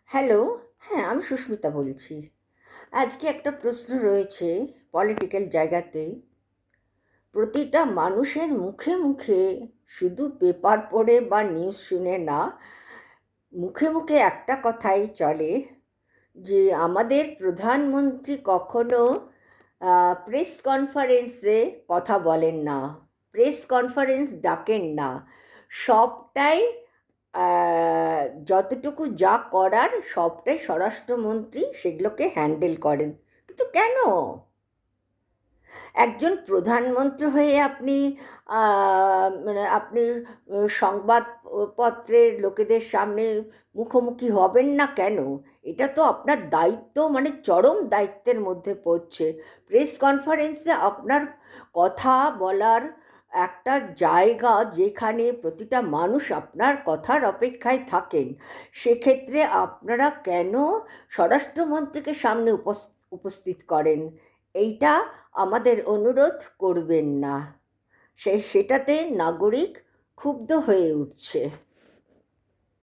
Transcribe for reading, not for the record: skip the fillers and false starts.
Hello. হ্যাঁ, আমি সুস্মিতা বলছি। আজকে একটা প্রশ্ন রয়েছে পলিটিক্যাল জায়গাতে। প্রতিটা মানুষের মুখে মুখে, শুধু পেপার পড়ে বা নিউজ শুনে না, মুখে মুখে একটা কথাই চলে যে আমাদের প্রধানমন্ত্রী কখনো প্রেস কনফারেন্সে কথা বলেন না, প্রেস কনফারেন্স ডাকেন না। সবটাই আহ, যতটুকু যা করার সবটাই স্বরাষ্ট্রমন্ত্রী সেগুলোকে হ্যান্ডেল করেন। কিন্তু কেন একজন প্রধানমন্ত্রী হয়ে আপনি মানে আপনি সংবাদপত্রের লোকেদের সামনে মুখোমুখি হবেন না কেন? এটা তো আপনার দায়িত্ব, মানে চরম দায়িত্বের মধ্যে পড়ছে। প্রেস কনফারেন্সে আপনার কথা বলার একটা জায়গা, যেখানে প্রতিটা মানুষ আপনার কথার অপেক্ষায় থাকেন। সেক্ষেত্রে আপনারা কেন স্বরাষ্ট্রমন্ত্রীকে সামনে উপস্থিত করেন? এইটা আমাদের অনুরোধ করবেন না। সেটাতে নাগরিক ক্ষুব্ধ হয়ে উঠছে।